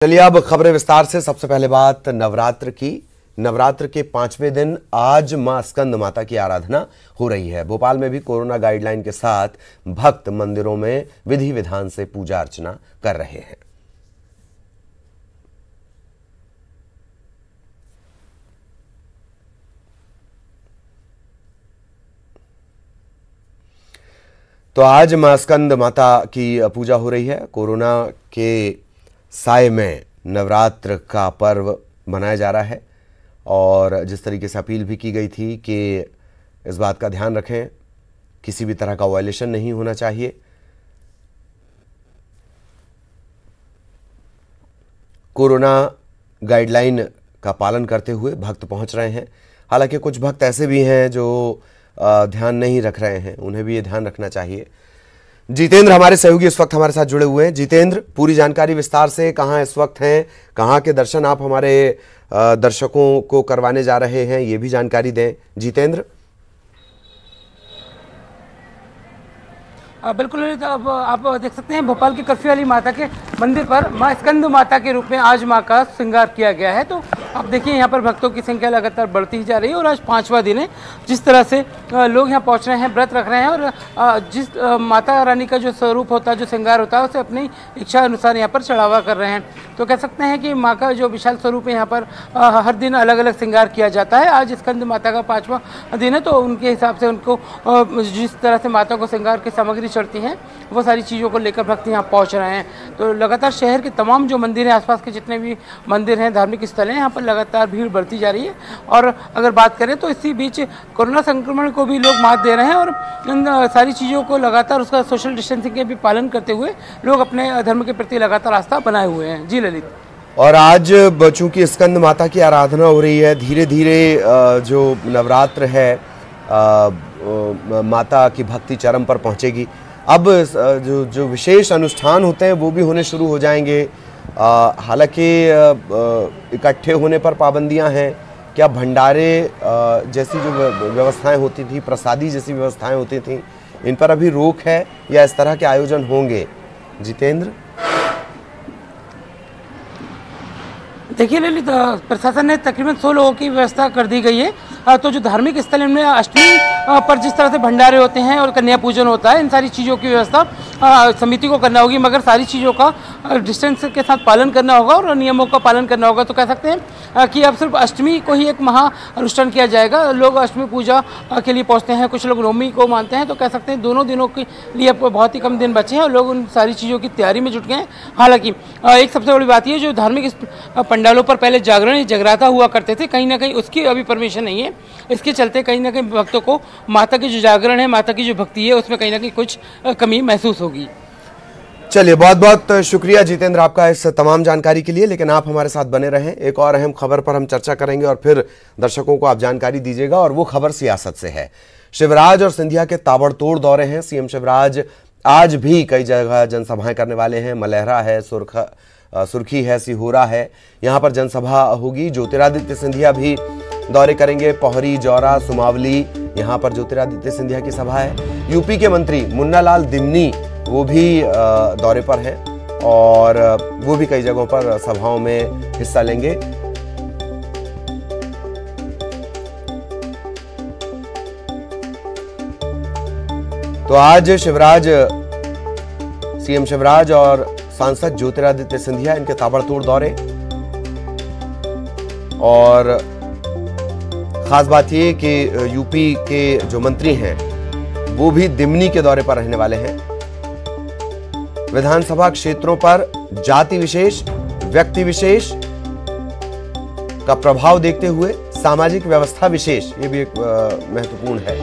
चलिए अब खबरें विस्तार से। सबसे पहले बात नवरात्र की। नवरात्र के 5वें दिन आज मां स्कंद माता की आराधना हो रही है। भोपाल में भी कोरोना गाइडलाइन के साथ भक्त मंदिरों में विधि विधान से पूजा अर्चना कर रहे हैं। तो आज मां स्कंद माता की पूजा हो रही है। कोरोना के साए में नवरात्र का पर्व मनाया जा रहा है और जिस तरीके से अपील भी की गई थी कि इस बात का ध्यान रखें, किसी भी तरह का वायलेशन नहीं होना चाहिए। कोरोना गाइडलाइन का पालन करते हुए भक्त पहुंच रहे हैं। हालांकि कुछ भक्त ऐसे भी हैं जो ध्यान नहीं रख रहे हैं, उन्हें भी ये ध्यान रखना चाहिए। जितेंद्र हमारे सहयोगी इस वक्त हमारे साथ जुड़े हुए हैं। जितेंद्र, पूरी जानकारी विस्तार से, कहाँ इस वक्त हैं, कहाँ के दर्शन आप हमारे दर्शकों को करवाने जा रहे हैं, ये भी जानकारी दें जितेंद्र। बिल्कुल। अब आप देख सकते हैं भोपाल की कर्फ्यू वाली माता के मंदिर पर मां स्कंद माता के रूप में आज मां का श्रृंगार किया गया है। तो आप देखिए यहाँ पर भक्तों की संख्या लगातार बढ़ती ही जा रही है और आज 5वां दिन है। जिस तरह से लोग यहाँ पहुँच रहे हैं, व्रत रख रहे हैं और जिस माता रानी का जो स्वरूप होता है, जो श्रृंगार होता है, उसे अपनी इच्छा अनुसार यहाँ पर चढ़ावा कर रहे हैं। तो कह सकते हैं कि माँ का जो विशाल स्वरूप है यहाँ पर हर दिन अलग अलग श्रृंगार किया जाता है। आज स्कंद माता का 5वां दिन है, तो उनके हिसाब से उनको जिस तरह से माता को श्रृंगार की सामग्री चढ़ती हैं, वो सारी चीज़ों को लेकर भक्त यहाँ पहुँच रहे हैं। तो लगातार शहर के तमाम जो मंदिर हैं, आसपास के जितने भी मंदिर हैं, धार्मिक स्थल हैं, यहाँ पर लगातार भीड़ बढ़ती जा रही है। और अगर बात करें तो इसी बीच कोरोना संक्रमण को भी लोग मात दे रहे हैं और इन सारी चीज़ों को लगातार उसका सोशल डिस्टेंसिंग के भी पालन करते हुए लोग अपने धर्म के प्रति लगातार आस्था बनाए हुए हैं। जी ललित। और आज चूंकि स्कंद माता की आराधना हो रही है, धीरे धीरे जो नवरात्र है माता की भक्ति चरम पर पहुंचेगी। अब जो विशेष अनुष्ठान होते हैं वो भी होने शुरू हो जाएंगे। हालांकि इकट्ठे होने पर पाबंदियां हैं। क्या भंडारे जैसी जो व्यवस्थाएं होती थी, प्रसादी जैसी व्यवस्थाएं होती थी, इन पर अभी रोक है या इस तरह के आयोजन होंगे जितेंद्र? देखिए ललित, प्रशासन ने तकरीबन 100 लोगों की व्यवस्था कर दी गई है। तो जो धार्मिक स्थल इनमें अष्टमी पर जिस तरह से भंडारे होते हैं और कन्या पूजन होता है, इन सारी चीज़ों की व्यवस्था समिति को करना होगी, मगर सारी चीज़ों का डिस्टेंस के साथ पालन करना होगा और नियमों का पालन करना होगा। तो कह सकते हैं कि अब सिर्फ अष्टमी को ही एक महा अनुष्ठान किया जाएगा। लोग अष्टमी पूजा के लिए पहुँचते हैं, कुछ लोग नवमी को मानते हैं। तो कह सकते हैं दोनों दिनों के लिए बहुत ही कम दिन बचे हैं और लोग उन सारी चीज़ों की तैयारी में जुट गए हैं। हालाँकि एक सबसे बड़ी बात ये, जो धार्मिक पंडालों पर पहले जागरण जगराता हुआ करते थे, कहीं ना कहीं उसकी अभी परमिशन नहीं है। इसके चलते कहीं ना कहीं भक्तों को माता की जो जागरण है, माता की जो भक्ति है, उसमें कहीं ना कहीं कुछ कमी महसूस होगी। चलिए, बहुत बहुत शुक्रिया जितेंद्र आपका इस तमाम जानकारी के लिए। लेकिन आप हमारे साथ बने रहें, एक और अहम खबर पर हम चर्चा करेंगे और फिर दर्शकों को आप जानकारी दीजिएगा। और वो खबर सियासत से है। शिवराज और सिंधिया के ताबड़तोड़ दौरे हैं। सीएम शिवराज आज भी कई जगह जनसभाएं करने वाले हैं। मलहरा है, सुर्खी है, सिहोरा है, यहाँ पर जनसभा होगी। ज्योतिरादित्य सिंधिया भी दौरे करेंगे। पोहरी, जौरा, सुमावली, यहाँ पर ज्योतिरादित्य सिंधिया की सभा है। यूपी के मंत्री मुन्ना लाल दिमनी वो भी दौरे पर हैं और वो भी कई जगहों पर सभाओं में हिस्सा लेंगे। तो आज सीएम शिवराज और सांसद ज्योतिरादित्य सिंधिया, इनके ताबड़तोड़ दौरे। और खास बात ये कि यूपी के जो मंत्री हैं वो भी दिमनी के दौरे पर रहने वाले हैं। विधानसभा क्षेत्रों पर जाति विशेष, व्यक्ति विशेष का प्रभाव देखते हुए सामाजिक व्यवस्था विशेष, ये भी एक महत्वपूर्ण है।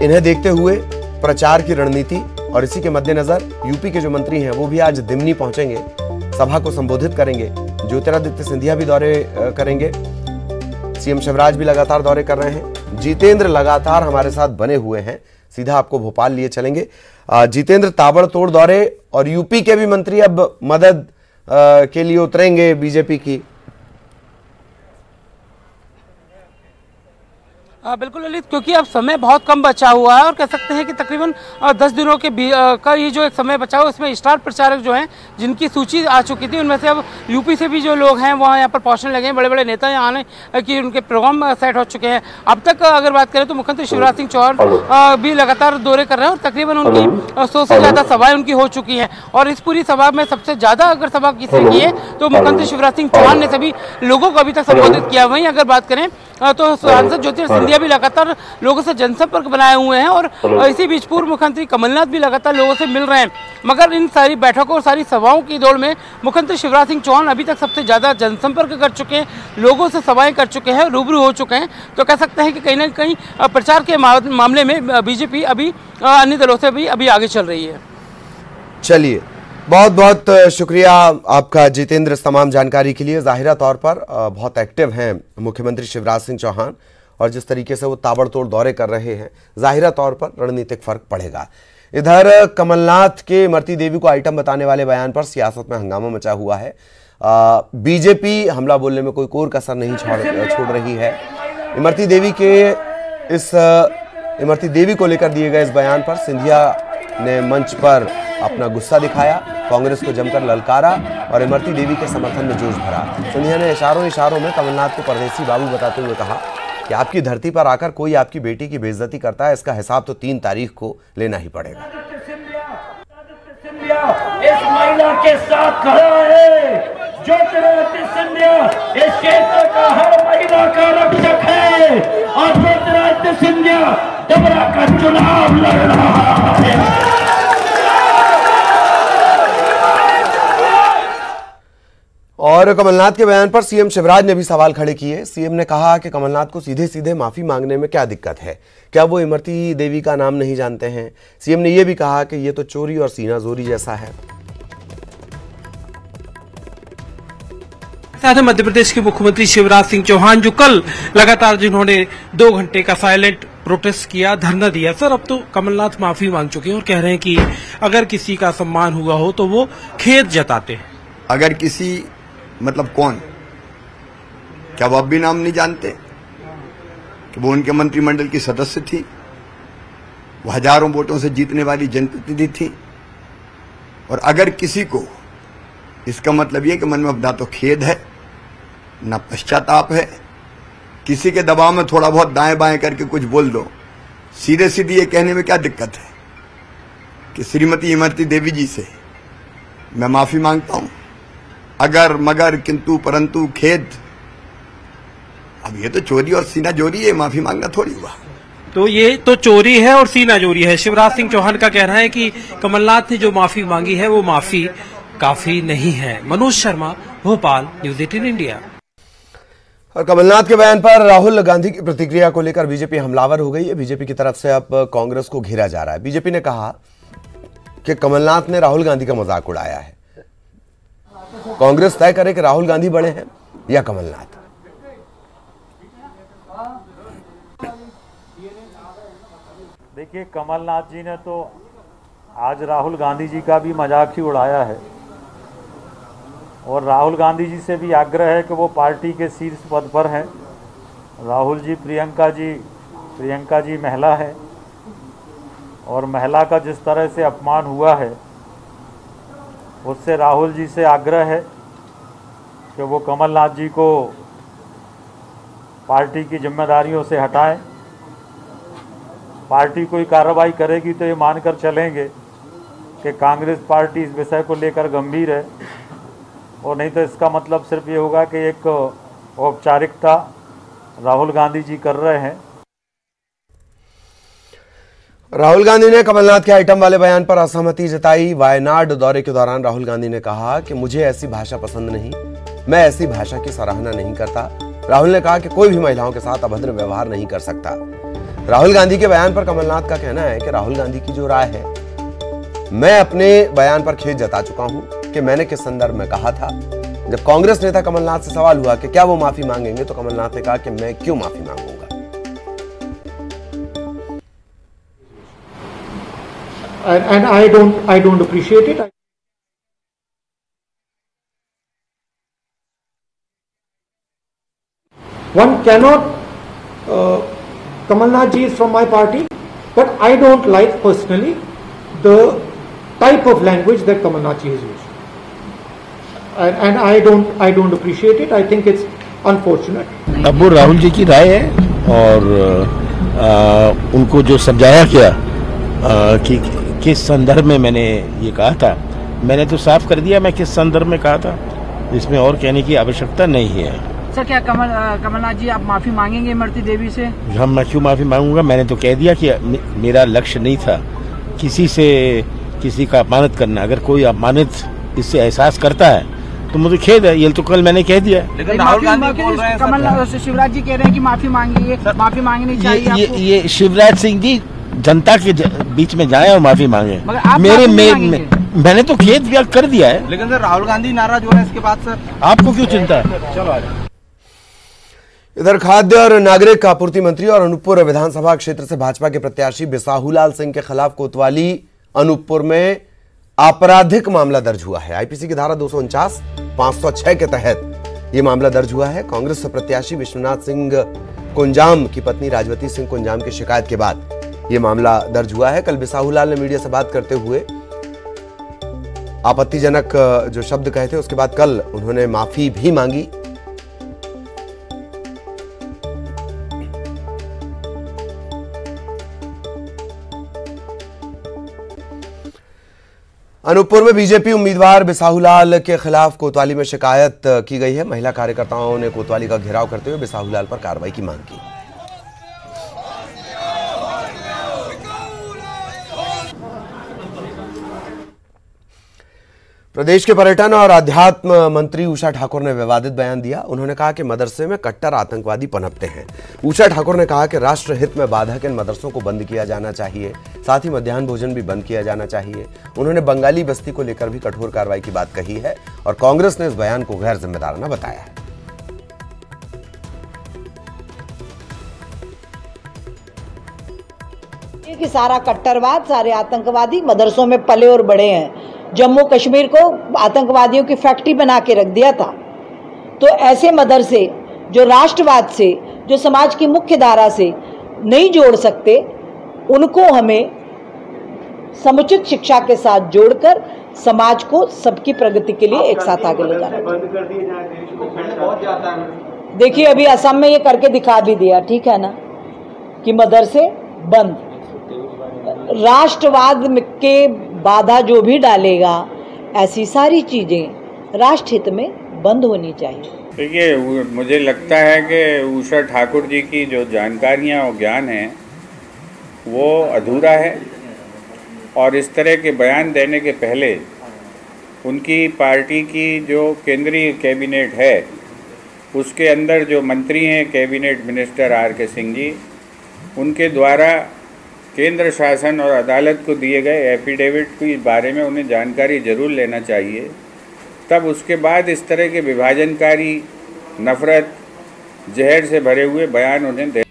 इन्हें देखते हुए प्रचार की रणनीति और इसी के मद्देनजर यूपी के जो मंत्री हैं वो भी आज दिमनी पहुंचेंगे, सभा को संबोधित करेंगे। ज्योतिरादित्य सिंधिया भी दौरे करेंगे। सीएम शिवराज भी लगातार दौरे कर रहे हैं। जितेंद्र लगातार हमारे साथ बने हुए हैं, सीधा आपको भोपाल लिए चलेंगे। जितेंद्र, ताबड़तोड़ दौरे और यूपी के भी मंत्री अब मदद के लिए उतरेंगे बीजेपी की। बिल्कुल ललित, क्योंकि अब समय बहुत कम बचा हुआ है और कह सकते हैं कि तकरीबन 10 दिनों के का ये जो एक समय बचा हुआ है उसमें स्टार प्रचारक जो हैं जिनकी सूची आ चुकी थी, उनमें से अब यूपी से भी जो लोग हैं वहाँ यहाँ पर पहुँचने लगे हैं। बड़े बड़े नेता यहाँ आने की उनके प्रोग्राम सेट हो चुके हैं। अब तक अगर बात करें तो मुख्यमंत्री शिवराज सिंह चौहान भी लगातार दौरे कर रहे हैं और तकरीबन उनकी 100 से ज़्यादा सभाएं उनकी हो चुकी हैं। और इस पूरी सभा में सबसे ज़्यादा अगर सभा किसी की है तो मुख्यमंत्री शिवराज सिंह चौहान ने सभी लोगों को अभी तक संबोधित किया। वहीं अगर बात करें तो सांसद ज्योतिरादित्य सिंधिया भी लगातार लोगों से जनसंपर्क बनाए हुए हैं और इसी बीच पूर्व मुख्यमंत्री कमलनाथ भी लगातार लोगों से मिल रहे हैं। मगर इन सारी बैठकों और सारी सभाओं की दौड़ में मुख्यमंत्री शिवराज सिंह चौहान अभी तक सबसे ज़्यादा जनसंपर्क कर चुके हैं, लोगों से सभाएं कर चुके हैं, रूबरू हो चुके हैं। तो कह सकते हैं कि कहीं ना कहीं प्रचार के मामले में बीजेपी अभी अन्य दलों से भी अभी आगे चल रही है। चलिए, बहुत बहुत शुक्रिया आपका जितेंद्र, इस तमाम जानकारी के लिए। जाहिरा तौर पर बहुत एक्टिव हैं मुख्यमंत्री शिवराज सिंह चौहान और जिस तरीके से वो ताबड़तोड़ दौरे कर रहे हैं, जाहिरा तौर पर रणनीतिक फर्क पड़ेगा। इधर कमलनाथ के इमरती देवी को आइटम बताने वाले बयान पर सियासत में हंगामा मचा हुआ है। बीजेपी हमला बोलने में कोई कोर कसर नहीं छोड़ रही है। इमरती देवी को लेकर दिए गए इस बयान पर सिंधिया ने मंच पर अपना गुस्सा दिखाया, कांग्रेस को जमकर ललकारा और इमरती देवी के समर्थन में जोश भरा। सिंधिया ने इशारों में कमलनाथ को परदेसी बाबू बताते हुए कहा कि आपकी धरती पर आकर कोई आपकी बेटी की बेइज्जती करता है, इसका हिसाब तो 3 तारीख को लेना ही पड़ेगा। इस महिला के साथ खड़ा है, ज्योतिरादित्य सिंधिया इस क्षेत्र का हर महिला का रक्षक है और ज्योतिरादित्य सिंधिया डबरा का चुनाव लड़ रहा है। और कमलनाथ के बयान पर सीएम शिवराज ने भी सवाल खड़े किए। सीएम ने कहा कि कमलनाथ को सीधे सीधे माफी मांगने में क्या दिक्कत है, क्या वो इमरती देवी का नाम नहीं जानते हैं। सीएम ने यह भी कहा कि ये तो चोरी और सीनाजोरी जैसा है। साथ ही मध्य प्रदेश के मुख्यमंत्री शिवराज सिंह चौहान जो कल लगातार जिन्होंने 2 घंटे का साइलेंट प्रोटेस्ट किया, धरना दिया, सर अब तो कमलनाथ माफी मांग चुके हैं और कह रहे हैं कि अगर किसी का सम्मान हुआ हो तो वो खेद जताते हैं। अगर किसी मतलब कौन, क्या वो अब भी नाम नहीं जानते कि वो उनके मंत्रिमंडल की सदस्य थी, वो हजारों वोटों से जीतने वाली जनप्रतिनिधि थी। और अगर किसी को इसका मतलब ये कि मन में अब ना तो खेद है ना पश्चाताप है, किसी के दबाव में थोड़ा बहुत दाएं बाएं करके कुछ बोल दो, सीधे सीधे ये कहने में क्या दिक्कत है कि श्रीमती इमरती देवी जी से मैं माफी मांगता हूं, अगर मगर किंतु परंतु खेद। अब ये तो चोरी और सीना जोरी है, माफी मांगना थोड़ी हुआ। तो ये तो चोरी है और सीना जोरी है। शिवराज सिंह चौहान का कहना है कि कमलनाथ ने जो माफी मांगी है वो माफी काफी नहीं है। Manoj Sharma, Bhopal, news 18 India. और कमलनाथ के बयान पर राहुल गांधी की प्रतिक्रिया को लेकर बीजेपी हमलावर हो गई है। बीजेपी की तरफ से अब कांग्रेस को घेरा जा रहा है। बीजेपी ने कहा कि कमलनाथ ने राहुल गांधी का मजाक उड़ाया है। कांग्रेस तय करे कि राहुल गांधी बड़े हैं या कमलनाथ। देखिए, कमलनाथ जी ने तो आज राहुल गांधी जी का भी मजाक ही उड़ाया है और राहुल गांधी जी से भी आग्रह है कि वो पार्टी के शीर्ष पद पर हैं। राहुल जी, प्रियंका जी महिला है और महिला का जिस तरह से अपमान हुआ है उससे राहुल जी से आग्रह है कि वो कमलनाथ जी को पार्टी की जिम्मेदारियों से हटाएं। पार्टी कोई कार्रवाई करेगी तो ये मानकर चलेंगे कि कांग्रेस पार्टी इस विषय को लेकर गंभीर है, और नहीं तो इसका मतलब सिर्फ ये होगा कि एक औपचारिकता राहुल गांधी जी कर रहे हैं। राहुल गांधी ने कमलनाथ के आइटम वाले बयान पर असहमति जताई। वायनाड दौरे के दौरान राहुल गांधी ने कहा कि मुझे ऐसी भाषा पसंद नहीं, मैं ऐसी भाषा की सराहना नहीं करता। राहुल ने कहा कि कोई भी महिलाओं के साथ अभद्र व्यवहार नहीं कर सकता। राहुल गांधी के बयान पर कमलनाथ का कहना है कि राहुल गांधी की जो राय है, मैं अपने बयान पर खेद जता चुका हूं कि मैंने किस संदर्भ में कहा था। जब कांग्रेस नेता कमलनाथ से सवाल हुआ कि क्या वो माफी मांगेंगे, तो कमलनाथ ने कहा कि मैं क्यों माफी मांगूंगा। And I don't appreciate it. One cannot Kamalnath ji is from my party, but I don't like personally the type of language that Kamalnath ji has used, and I don't appreciate it. I think it's unfortunate. अब वो राहुल जी की राय है और उनको जो समझाया गया कि किस संदर्भ में मैंने ये कहा था, मैंने तो साफ कर दिया मैं किस संदर्भ में कहा था, इसमें और कहने की आवश्यकता नहीं है। सर, क्या कमलनाथ जी आप माफी मांगेंगे इमरती देवी से? हम मैं क्यों माफी मांगूंगा? मैंने तो कह दिया कि मेरा लक्ष्य नहीं था किसी का अपमानित करना। अगर कोई अपमानित इससे एहसास करता है तो मुझे खेद है, ये तो कल मैंने कह दिया। लेकिन राहुल गांधी बोल रहे हैं, कमलनाथ शिवराज जी कह रहे हैं कि माफी मांगिए, माफी मांगनी चाहिए। ये शिवराज सिंह जी जनता के बीच में जाए और माफी मांगे। मैंने तो खेद व्यक्त कर दिया है। लेकिन सर राहुल गांधी नाराज हो रहे हैं इसके बाद सर, आपको क्यों चिंता है? चलो इधर खाद्य और नागरिक आपूर्ति मंत्री और अनूपपुर विधानसभा क्षेत्र से भाजपा के प्रत्याशी बिसाहूलाल सिंह के खिलाफ कोतवाली अनूपपुर में आपराधिक मामला दर्ज हुआ है। आईपीसी की धारा 249, 506 के तहत यह मामला दर्ज हुआ है। कांग्रेस प्रत्याशी विश्वनाथ सिंह कुंजाम की पत्नी राजवती सिंह कुंजाम की शिकायत के बाद यह मामला दर्ज हुआ है। कल बिसाहूलाल ने मीडिया से बात करते हुए आपत्तिजनक जो शब्द कहे थे, उसके बाद कल उन्होंने माफी भी मांगी। अनूपपुर में बीजेपी उम्मीदवार बिसाहूलाल के खिलाफ कोतवाली में शिकायत की गई है। महिला कार्यकर्ताओं ने कोतवाली का घेराव करते हुए बिसाहूलाल पर कार्रवाई की मांग की। प्रदेश के पर्यटन और अध्यात्म मंत्री उषा ठाकुर ने विवादित बयान दिया। उन्होंने कहा कि मदरसे में कट्टर आतंकवादी पनपते हैं। उषा ठाकुर ने कहा कि राष्ट्र हित में बाधक इन मदरसों को बंद किया जाना चाहिए, साथ ही मध्याह्न भोजन भी बंद किया जाना चाहिए। उन्होंने बंगाली बस्ती को लेकर भी कठोर कार्रवाई की बात कही है और कांग्रेस ने इस बयान को गैर जिम्मेदाराना बताया है। कि सारा कट्टरवाद, सारे आतंकवादी मदरसों में पले और बड़े हैं। जम्मू कश्मीर को आतंकवादियों की फैक्ट्री बना के रख दिया था। तो ऐसे मदरसे जो राष्ट्रवाद से, जो समाज की मुख्य धारा से नहीं जोड़ सकते, उनको हमें समुचित शिक्षा के साथ जोड़कर समाज को सबकी प्रगति के लिए एक साथ आगे ले जाना चाहिए। देखिए अभी असम में ये करके दिखा भी दिया, ठीक है ना, कि मदरसे बंद। राष्ट्रवाद के बाधा जो भी डालेगा, ऐसी सारी चीजें राष्ट्र हित में बंद होनी चाहिए। देखिए मुझे लगता है कि उषा ठाकुर जी की जो जानकारियां और ज्ञान है वो अधूरा है और इस तरह के बयान देने के पहले उनकी पार्टी की जो केंद्रीय कैबिनेट है उसके अंदर जो मंत्री हैं cabinet minister R K. Singh ji, उनके द्वारा केंद्र शासन और अदालत को दिए गए एफिडेविट के बारे में उन्हें जानकारी जरूर लेना चाहिए। तब उसके बाद इस तरह के विभाजनकारी, नफरत, जहर से भरे हुए बयान उन्हें दे।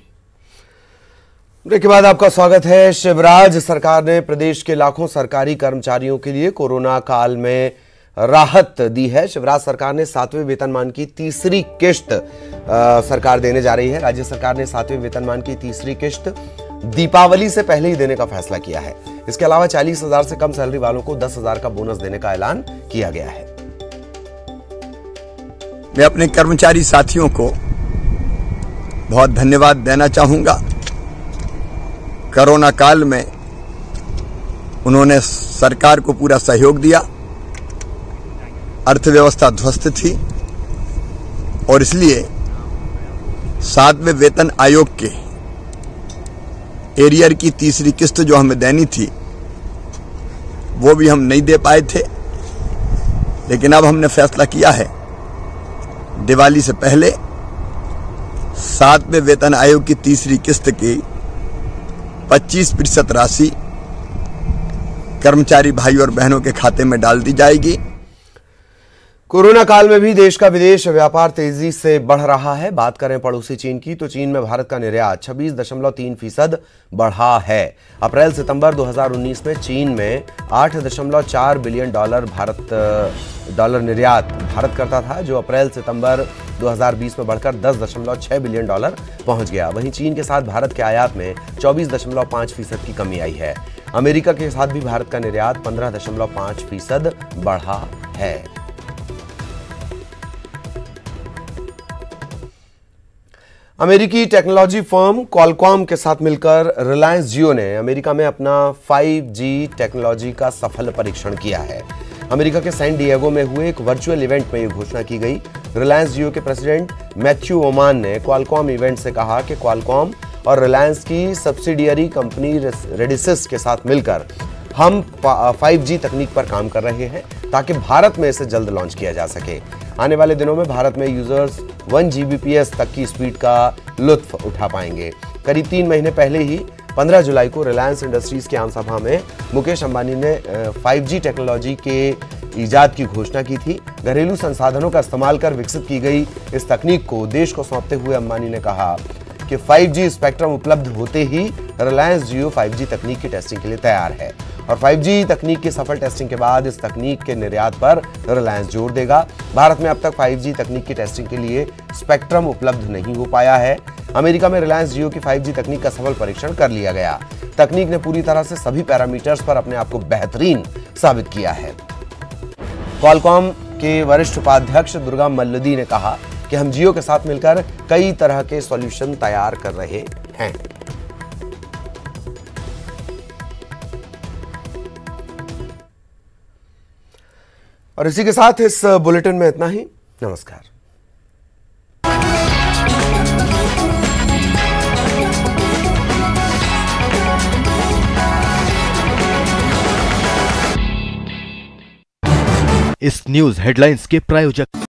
ब्रेक के बाद आपका स्वागत है। शिवराज सरकार ने प्रदेश के लाखों सरकारी कर्मचारियों के लिए कोरोना काल में राहत दी है। शिवराज सरकार ने 7वें वेतनमान की तीसरी किश्त सरकार देने जा रही है। राज्य सरकार ने 7वें वेतनमान की तीसरी किश्त दीपावली से पहले ही देने का फैसला किया है। इसके अलावा 40,000 से कम सैलरी वालों को 10,000 का बोनस देने का ऐलान किया गया है। मैं अपने कर्मचारी साथियों को बहुत धन्यवाद देना चाहूंगा। कोरोना काल में उन्होंने सरकार को पूरा सहयोग दिया। अर्थव्यवस्था ध्वस्त थी और इसलिए 7वें वेतन आयोग के एरियर की तीसरी किस्त जो हमें देनी थी वो भी हम नहीं दे पाए थे, लेकिन अब हमने फैसला किया है दिवाली से पहले 7वें वेतन आयोग की तीसरी किस्त की 25% राशि कर्मचारी भाई और बहनों के खाते में डाल दी जाएगी। कोरोना काल में भी देश का विदेश व्यापार तेजी से बढ़ रहा है। बात करें पड़ोसी चीन की, तो चीन में भारत का निर्यात 26.3% बढ़ा है। अप्रैल सितंबर 2019 में चीन में 8.4 बिलियन डॉलर निर्यात भारत करता था, जो अप्रैल सितंबर 2020 में बढ़कर 10.6 बिलियन डॉलर पहुंच गया। वहीं चीन के साथ भारत के आयात में 24.5% की कमी आई है। अमेरिका के साथ भी भारत का निर्यात 15.5% बढ़ा है। अमेरिकी टेक्नोलॉजी फर्म क्वालकॉम के साथ मिलकर रिलायंस जियो ने अमेरिका में अपना 5G टेक्नोलॉजी का सफल परीक्षण किया है। अमेरिका के सैन डिएगो में हुए एक वर्चुअल इवेंट में यह घोषणा की गई। रिलायंस जियो के प्रेसिडेंट मैथ्यू ओमान ने क्वालकॉम इवेंट से कहा कि क्वालकॉम और रिलायंस की सब्सिडियरी कंपनी रेडिसिस के साथ मिलकर हम 5G तकनीक पर काम कर रहे हैं ताकि भारत में इसे जल्द लॉन्च किया जा सके। आने वाले दिनों में भारत में यूजर्स 1 Gbps तक की स्पीड का लुत्फ उठा पाएंगे। करीब 3 महीने पहले ही 15 जुलाई को रिलायंस इंडस्ट्रीज की आम सभा में मुकेश अंबानी ने 5G टेक्नोलॉजी के ईजाद की घोषणा की थी। घरेलू संसाधनों का इस्तेमाल कर विकसित की गई इस तकनीक को देश को सौंपते हुए अंबानी ने कहा कि 5G स्पेक्ट्रम उपलब्ध होते ही रिलायंस जियो 5G तकनीक की टेस्टिंग के लिए तैयार है और 5G तकनीक की सफल टेस्टिंग के बाद इस तकनीक के निर्यात पर रिलायंस जोर देगा। भारत में अब तक 5G तकनीक की टेस्टिंग के लिए स्पेक्ट्रम उपलब्ध नहीं हो पाया है। अमेरिका में रिलायंस जियो की 5G तकनीक का सफल परीक्षण कर लिया गया। तकनीक ने पूरी तरह से सभी पैरामीटर्स पर अपने आप को बेहतरीन साबित किया है। क्वालकॉम के वरिष्ठ उपाध्यक्ष दुर्गा मल्लदी ने कहा कि हम जियो के साथ मिलकर कई तरह के सॉल्यूशन तैयार कर रहे हैं। और इसी के साथ इस बुलेटिन में इतना ही। नमस्कार। इस न्यूज हेडलाइंस के प्रायोजक